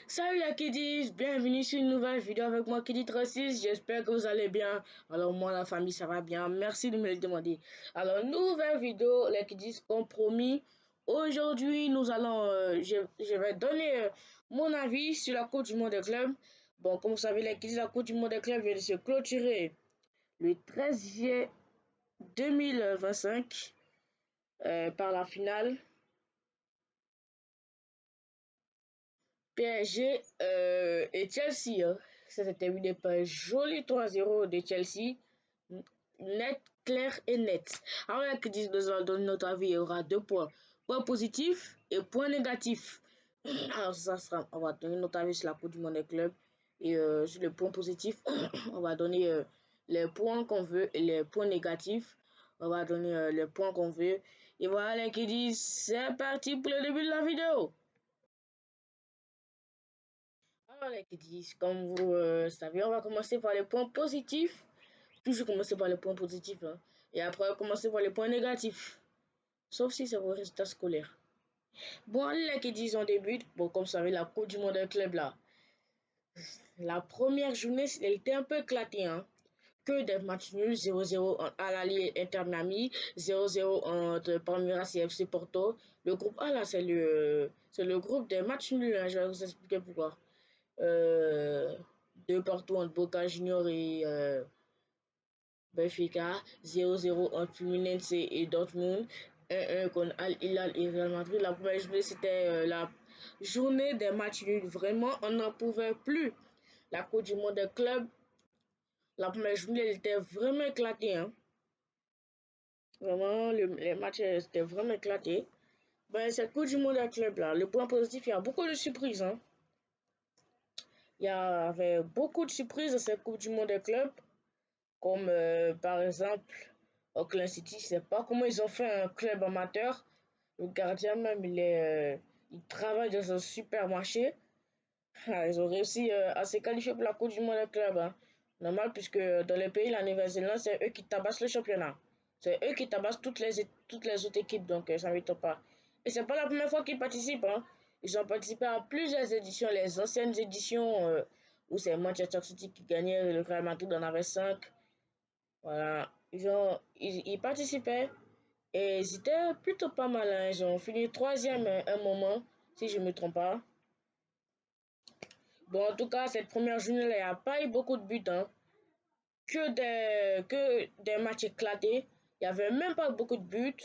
Salut les kiddies, bienvenue sur une nouvelle vidéo avec moi Kiddy36, j'espère que vous allez bien. Alors moi la famille ça va bien, merci de me le demander. Alors nouvelle vidéo les kiddies comme promis. Aujourd'hui nous allons, je vais donner mon avis sur la Coupe du Monde des clubs. Bon comme vous savez les kiddies, la Coupe du Monde des clubs vient de se clôturer le 13 juillet 2025 par la finale. PSG et Chelsea, hein. Ça s'est terminé par un joli 3-0 de Chelsea. Net, clair et net. Alors, qui disent nous allons donner notre avis, il y aura 2 points. Point positif et point négatif. Alors, ça sera, on va donner notre avis sur la Coupe du Monde des clubs. Et sur le point positif, on va donner les points qu'on veut et les points négatifs. On va donner les points qu'on veut. Et voilà les qui disent, c'est parti pour le début de la vidéo. Alors les kiddies, comme vous savez, on va commencer par les points positifs. Toujours commencer par les points positifs. Hein. Et après, on va commencer par les points négatifs. Sauf si c'est vos résultats scolaires. Bon, allez les kiddies, on débute. Bon, comme vous savez, la Coupe du Monde des clubs là. La première journée, elle était un peu éclatée. Hein. Que des matchs nuls, 0-0 à l'Allier Inter Miami, 0-0 entre Palmeiras et FC Porto. Le groupe A là, c'est le groupe des matchs nuls. Hein. Je vais vous expliquer pourquoi. Euh, 2 partout entre Boca Junior et Benfica, 0-0 entre Fluminense et Dortmund, 1-1 contre Al Hilal et Real Madrid. La première journée, c'était la journée des matchs nuls. Vraiment, on n'en pouvait plus. La Coupe du Monde des clubs, la première journée, elle était vraiment éclatée. Hein. Vraiment, les matchs étaient vraiment éclatés. Ben, cette Coupe du Monde des clubs là, le point positif, il y a beaucoup de surprises. Hein. Il y avait beaucoup de surprises dans cette Coupe du Monde des clubs. Comme par exemple Auckland City, je sais pas comment ils ont fait un club amateur. Le gardien même, il travaille dans un supermarché. Ah, ils ont réussi à se qualifier pour la Coupe du Monde des clubs. Hein. Normal, puisque dans les pays, la Nouvelle-Zélande, c'est eux qui tabassent le championnat. C'est eux qui tabassent toutes les autres équipes, donc ça ne m'étonne pas. Et c'est pas la première fois qu'ils participent. Hein. Ils ont participé à plusieurs éditions, les anciennes éditions où c'est Manchester City qui gagnait, le Real Madrid en avait 5. Voilà, ils participaient et ils étaient plutôt pas mal. Hein. Ils ont fini troisième à un moment, si je ne me trompe pas. Bon, en tout cas, cette première journée, il n'y a pas eu beaucoup de buts. Hein. Que des matchs éclatés. Il n'y avait même pas beaucoup de buts.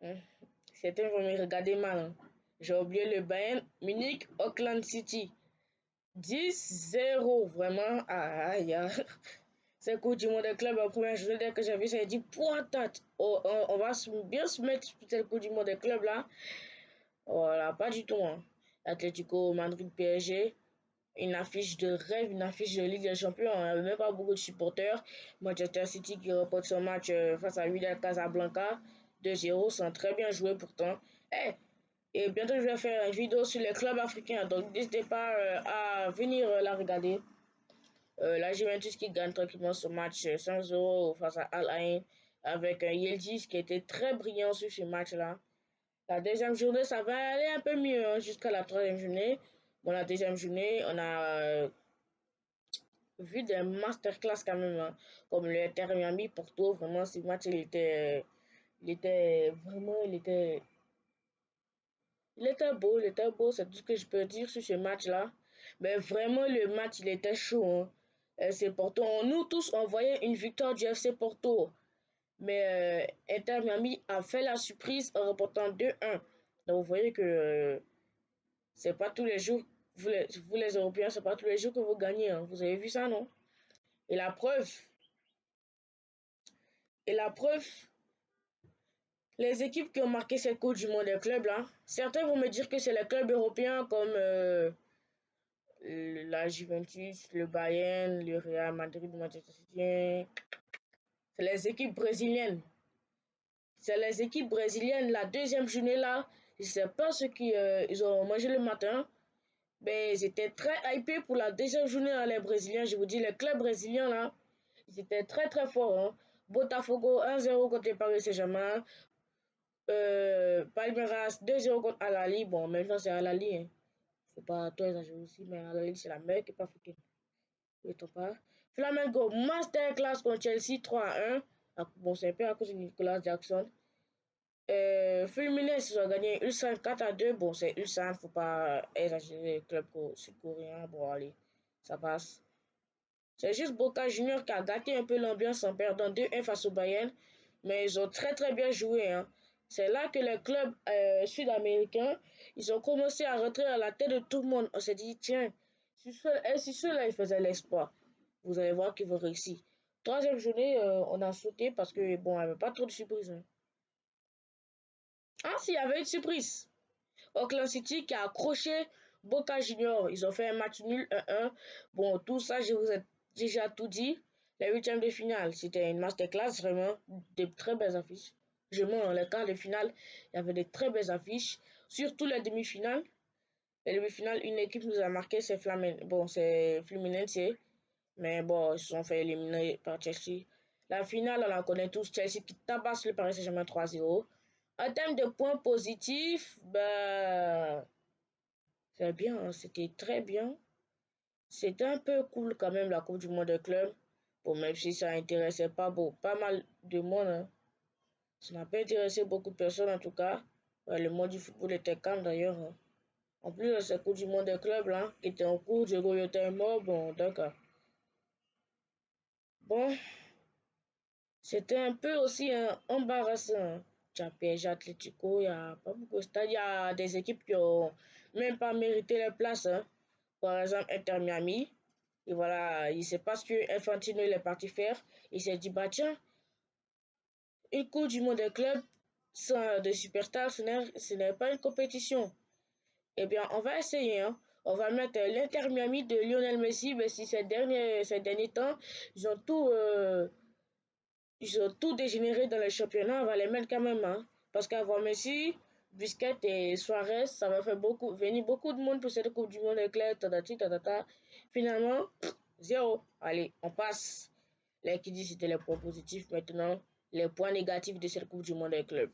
Hein. Certains vont me regarder mal. Hein. J'ai oublié le Bayern Munich, Auckland City. 10-0, vraiment. Aïe, aïe. C'est cool du monde des clubs en première journée. Dès que j'ai vu ça, j'ai dit pointate. Oh, on va bien se mettre sur cette coupe du monde des clubs là. Voilà, pas du tout. Hein. Atlético Madrid PSG. Une affiche de rêve, une affiche de Ligue des Champions. On n'avait même pas beaucoup de supporters. Manchester City qui remporte son match face à Wydad Casablanca. 2-0, sont très bien joué pourtant. Hey, et bientôt je vais faire une vidéo sur les clubs africains. Donc n'hésitez pas à venir la regarder. La Juventus qui gagne tranquillement ce match 5-0 face à Al Ain avec un Yildiz qui était très brillant sur ce match-là. La deuxième journée, ça va aller un peu mieux hein, jusqu'à la troisième journée. Bon, la deuxième journée, on a vu des masterclass quand même, hein, comme le Inter Miami Porto. Vraiment, ce match, il était beau, c'est tout ce que je peux dire sur ce match-là. Mais vraiment, le match, il était chaud. Hein. FC Porto, nous tous, on voyait une victoire du FC Porto. Mais Inter Miami a fait la surprise en remportant 2-1. Donc, vous voyez que c'est pas tous les jours, vous les Européens, c'est pas tous les jours que vous gagnez. Hein. Vous avez vu ça, non? Et la preuve, et la preuve, les équipes qui ont marqué cette Coupe du Monde des clubs là, certains vont me dire que c'est les clubs européens comme la Juventus, le Bayern, le Real Madrid, Manchester City. C'est les équipes brésiliennes. C'est les équipes brésiliennes. La deuxième journée là, je ne sais pas ce qu'ils ont mangé le matin, mais ils étaient très hypés pour la deuxième journée là, les Brésiliens. Je vous dis, les clubs brésiliens là, ils étaient très très forts. Hein. Botafogo 1-0 contre Paris Saint-Germain. Palmeiras 2-0 contre Al-Ahly. Bon, maintenant c'est Al-Ahly. Hein. Faut pas trop exagérer aussi, mais Al-Ahly c'est la meilleure équipe africaine. Ne pas. Flamengo Masterclass contre Chelsea 3-1. Bon, c'est un peu à cause de Nicolas Jackson. Fluminense, ils ont gagné Ulsan 4-2. Bon, c'est Ulsan, faut pas exagérer. Le club sud-coréen. Bon, allez, ça passe. C'est juste Boca Junior qui a gâté un peu l'ambiance en perdant 2-1 face au Bayern. Mais ils ont très très bien joué. Hein. C'est là que les clubs sud-américains, ils ont commencé à rentrer à la tête de tout le monde. On s'est dit, tiens, si ceux-là, ils faisaient l'exploit, vous allez voir qu'ils vont réussir. Troisième journée, on a sauté parce que, bon, il n'y avait pas trop de surprises. Hein. Ah, si, il y avait une surprise. Auckland City qui a accroché Boca Junior. Ils ont fait un match nul 1-1. Bon, tout ça, je vous ai déjà tout dit. Les huitièmes de finale, c'était une masterclass, vraiment, de très belles affiches. Je mens, dans les quarts de finale, il y avait de très belles affiches. Surtout les demi-finales. Les demi-finales, une équipe nous a marqué, c'est Fluminense. Mais bon, ils se sont fait éliminer par Chelsea. La finale, on la connaît tous. Chelsea qui tabasse le Paris Saint-Germain 3-0. En termes de points positifs, c'est bien, hein, c'était très bien. C'était un peu cool quand même la Coupe du Monde des clubs. Bon, même si ça intéressait pas mal de monde. Hein. Ça n'a pas intéressé beaucoup de personnes en tout cas. Ouais, le monde du football était calme d'ailleurs. Hein. En plus de cette Coupe du Monde des clubs là, qui était en cours, Diego était mort. Bon, d'accord. Bon, c'était un peu aussi embarrassant. Tu as PSG Atlético, il n'y a pas beaucoup de stades. Il y a des équipes qui ont même pas mérité leur place. Hein. Par exemple, Inter Miami. Et voilà, il ne sait pas ce que Infantino est parti faire. Il s'est dit, bah tiens, une Coupe du Monde des clubs sans de superstars, ce n'est pas une compétition. Eh bien, on va essayer. Hein. On va mettre l'Inter Miami de Lionel Messi. Mais si ces derniers temps, ils ont tout, euh, ils ont tout dégénéré dans le championnat, on va les mettre quand même. Hein. Parce qu'avoir Messi, Busquets et Suarez, ça va faire venir beaucoup de monde pour cette Coupe du Monde éclair, Finalement, zéro. Allez, on passe. Les qui dit c'était les points positifs. Maintenant, les points négatifs de cette Coupe du Monde des clubs.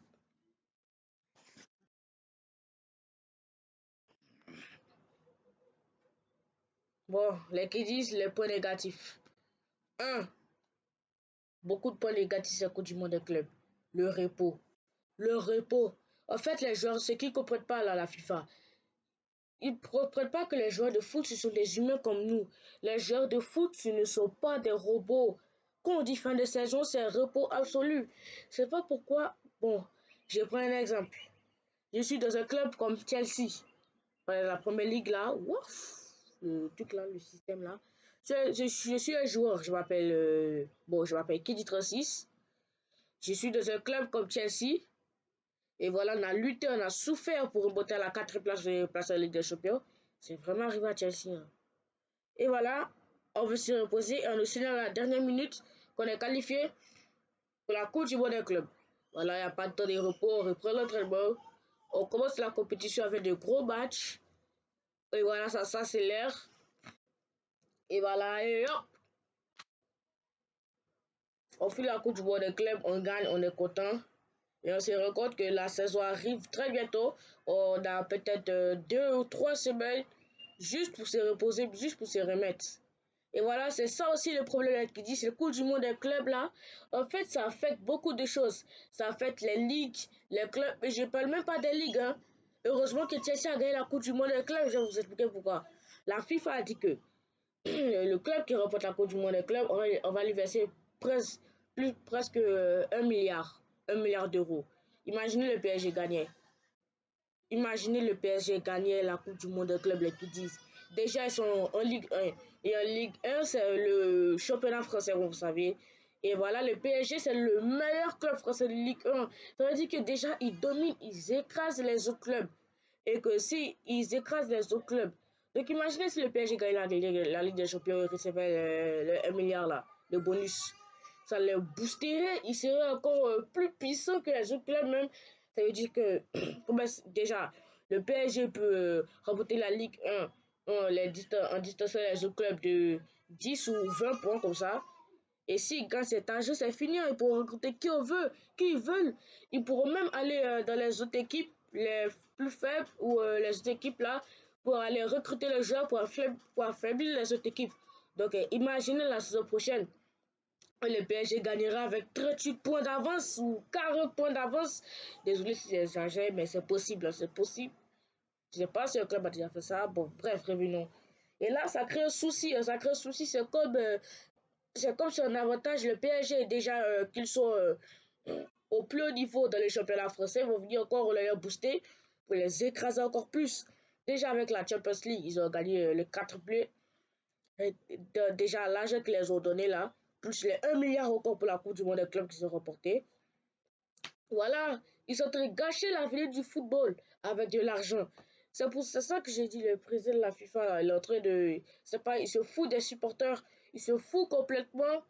Bon, les qui disent les points négatifs. 1. Beaucoup de points négatifs sur la Coupe du Monde des clubs. Le repos. Le repos. En fait, les joueurs, ceux qui ne comprennent pas là, la FIFA, ils ne comprennent pas que les joueurs de foot, ce sont des humains comme nous. Les joueurs de foot, ce ne sont pas des robots. Quand on dit fin de saison, c'est un repos absolu. C'est pas pourquoi. Bon, je prends un exemple. Je suis dans un club comme Chelsea. La première ligue là, ouf, le truc là, le système là. Je suis un joueur, je m'appelle Kidi 36. Je suis dans un club comme Chelsea. Et voilà, on a lutté, on a souffert pour remonter à la 4e place de la Ligue des Champions. C'est vraiment arrivé à Chelsea. Hein. Et voilà, on veut se reposer et on nous signale à la dernière minute qu'on est qualifié pour la Coupe du Monde des clubs. Voilà, il n'y a pas de temps de repos, on reprend l'entraînement. On commence la compétition avec de gros matchs. Et voilà, ça s'accélère. Et voilà, et hop, on fait la Coupe du Monde des clubs, on gagne, on est content. Et on se rend compte que la saison arrive très bientôt. On a peut-être 2 ou 3 semaines juste pour se reposer, juste pour se remettre. Et voilà, c'est ça aussi le problème qui dit, c'est le coup du monde des clubs là. En fait, ça affecte beaucoup de choses. Ça affecte les ligues, les clubs. Et je parle même pas des ligues. Hein. Heureusement que Chelsea a gagné la Coupe du monde des clubs. Je vais vous expliquer pourquoi. La FIFA a dit que le club qui remporte la Coupe du monde des clubs, on va lui verser presque 1 milliard. 1 milliard d'euros. Imaginez le PSG gagner. Imaginez le PSG gagner la Coupe du Monde des clubs, les qui disent. Déjà, ils sont en Ligue 1. Et en Ligue 1, c'est le championnat français, vous savez. Et voilà, le PSG, c'est le meilleur club français de Ligue 1. Ça veut dire que déjà, ils dominent, ils écrasent les autres clubs. Et que si ils écrasent les autres clubs. Donc imaginez si le PSG gagne la Ligue des Champions et recevait le 1 milliard là, le bonus. Ça les boosterait, ils seraient encore plus puissants que les autres clubs même. Ça veut dire que déjà, le PSG peut remporter la Ligue 1 en distançant les autres clubs de 10 ou 20 points comme ça. Et s'ils gagnent cet argent, c'est fini. Ils pourront recruter qui on veut, qui ils veulent. Ils pourront même aller dans les autres équipes, les plus faibles ou les autres équipes là, pour aller recruter les joueurs pour affaiblir les autres équipes. Donc imaginez la saison prochaine. Le PSG gagnera avec 38 points d'avance ou 40 points d'avance. Désolé si j'exagère, mais c'est possible, c'est possible. Je ne sais pas si un club a déjà fait ça. Bon, bref, revenons. Et là, ça crée un souci. Ça crée un souci. C'est comme si un avantage. Le PSG est déjà qu'ils sont au plus haut niveau dans les championnats français. Ils vont venir encore les booster pour les écraser encore plus. Déjà avec la Champions League, ils ont gagné le 4 play. Déjà l'argent qu'ils les ont donné là, plus les 1 milliard encore pour la Coupe du Monde des clubs qu'ils ont remporté. Voilà, ils sont en train de gâcher l'avenir du football avec de l'argent. C'est ça que j'ai dit, le président de la FIFA, là, il est en train de... C'est pas, il se fout des supporters, il se fout complètement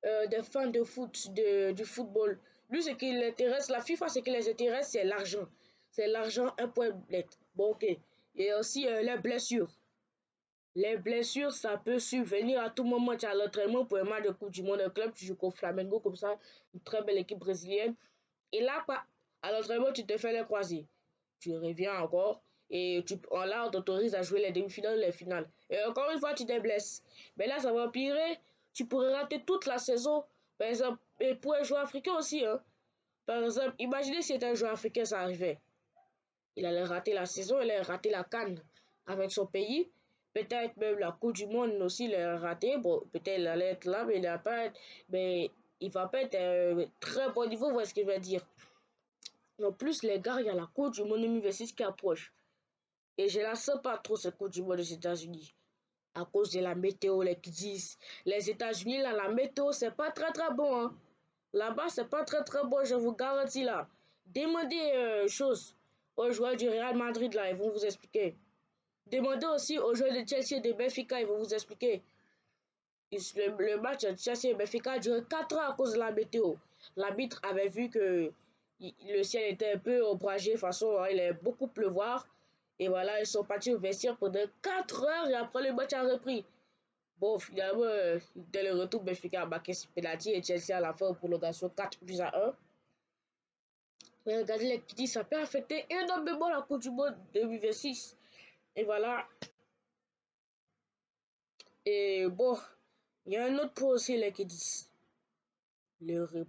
des fans de foot, du football. Lui, ce qui l'intéresse, la FIFA, ce qui les intéresse, c'est l'argent. C'est l'argent, un point net. Bon, ok. Et aussi les blessures. Les blessures, ça peut survenir à tout moment. Tu as l'entraînement pour un match de Coupe du Monde, un club, tu joues contre Flamengo comme ça, une très belle équipe brésilienne. Et là, à l'entraînement, tu te fais les croisés. Tu reviens encore et là, on t'autorise à jouer les demi-finales, les finales. Et encore une fois, tu te blesses. Mais là, ça va empirer. Tu pourrais rater toute la saison. Par exemple, et pour un joueur africain aussi. Hein. Par exemple, imaginez si c'était un joueur africain, ça arrivait. Il allait rater la saison, il allait rater la CAN avec son pays. Peut-être même la Coupe du Monde aussi, il allait rater. Bon, peut-être il allait être là, mais il va pas être très bon niveau, vous voyez ce que je veux dire. En plus, les gars, il y a la Coupe du Monde 2026 qui approche. Et je la sens pas trop, cette Coupe du Monde aux États-Unis. À cause de la météo, les qui disent. Les États-Unis, là, la météo, c'est pas très très bon. Hein. Là-bas, c'est pas très très bon, je vous garantis là. Demandez chose aux joueurs du Real Madrid, là, ils vont vous expliquer. Demandez aussi aux joueurs de Chelsea et de Benfica, ils vont vous expliquer. Le match de Chelsea et Benfica a duré 4 heures à cause de la météo. L'arbitre avait vu que le ciel était un peu ombragé, de toute façon, il allait beaucoup pleuvoir. Et voilà, ils sont partis au vestiaire pendant 4 heures et après le match a repris. Bon, finalement, dès le retour, Benfica a marqué ce penalty et Chelsea à la fin en prolongation 4-1. Mais regardez les petits, ça peut affecter énormément la Coupe du Monde 2026. Et voilà. Et bon, il y a un autre point aussi, les Kiddies.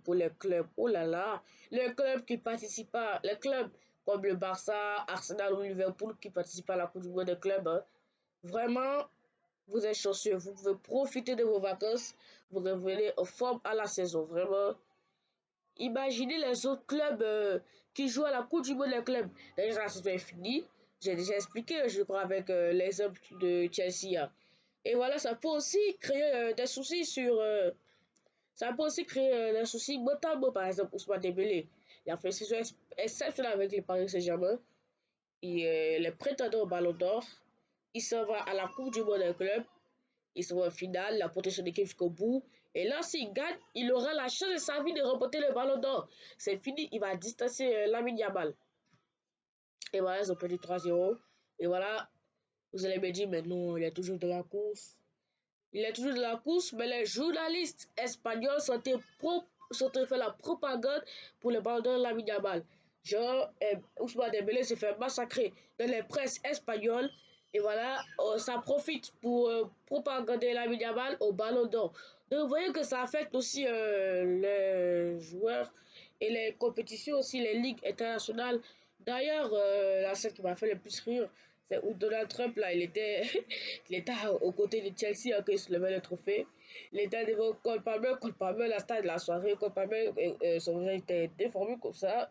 Pour les clubs, oh là là, les clubs qui participent pas, les clubs comme le Barça, Arsenal ou Liverpool qui participent à la Coupe du Monde des clubs, hein, vraiment, vous êtes chanceux, vous pouvez profiter de vos vacances, vous revenez en forme à la saison, vraiment. Imaginez les autres clubs qui jouent à la Coupe du Monde des clubs. Déjà, la saison est finie, j'ai déjà expliqué, je crois, avec l'exemple de Chelsea. Hein. Et voilà, ça peut aussi créer des soucis ça peut aussi créer des soucis notamment par exemple Ousmane Dembélé. Il a fait une saison exceptionnelle avec les Paris Saint-Germain. Il est prétendant au Ballon d'Or. Il s'en va à la Coupe du Monde des clubs. Il se va en finale, il a porté son équipe jusqu'au bout. Et là, s'il gagne, il aura la chance de sa vie de remporter le Ballon d'Or. C'est fini, il va distancer Lamine Yamal. Et voilà, ils ont perdu 3-0. Et voilà, vous allez me dire, mais non, il est toujours dans la course. Il est toujours de la course, mais les journalistes espagnols sont en train de faire la propagande pour le ballon d'or Lamine Yamal. Genre, Ousmane Dembélé se fait massacrer dans les presses espagnoles. Et voilà, ça profite pour propagander Lamine Yamal au ballon d'or. Donc, vous voyez que ça affecte aussi les joueurs et les compétitions aussi, les ligues internationales. D'ailleurs, la scène qui m'a fait le plus rire, c'est où Donald Trump, là, il était aux côtés de Chelsea quand il se levait le trophée. Il était devant Cole Palmer, la star de la soirée. Cole Palmer, son visage était déformé comme ça.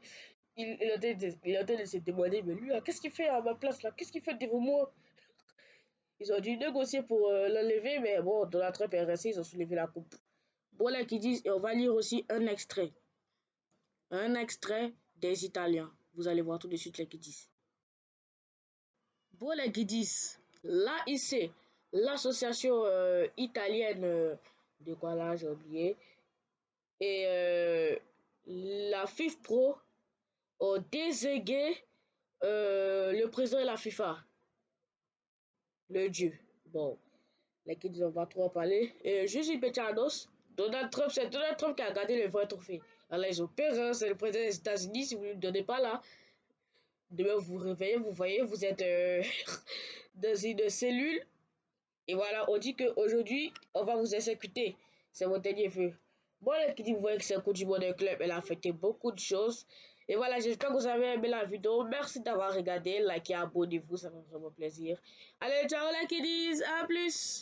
Il était de se demander, mais lui, qu'est-ce qu'il fait à ma place, là? Qu'est-ce qu'il fait devant moi? Ils ont dû négocier pour l'enlever, mais bon, Donald Trump est resté, ils ont soulevé la coupe. Bon, là, qui disent, et on va lire aussi un extrait. Un extrait des Italiens. Vous allez voir tout de suite les qui disent. Bon, les Guidis, l'AIC, l'association italienne de quoi là, j'ai oublié, et la FIFPro ont déségué le président de la FIFA, le dieu. Bon, les Guidis, on va trop en parler. Jésus Pechados, Donald Trump, c'est Donald Trump qui a gardé le vrai trophée. Alors, ils ont peur, hein, c'est le président des États-Unis. Si vous ne le donnez pas là, demain vous vous réveillez, vous voyez, vous êtes dans une cellule. Et voilà, on dit qu'aujourd'hui, on va vous exécuter. C'est mon dernier vœu. Bon, l'équipe, vous voyez que c'est le coup du monde club. Elle a fêté beaucoup de choses. Et voilà, j'espère que vous avez aimé la vidéo. Merci d'avoir regardé. Likez, abonnez-vous, ça me fait vraiment plaisir. Allez, ciao les kiddies, à plus.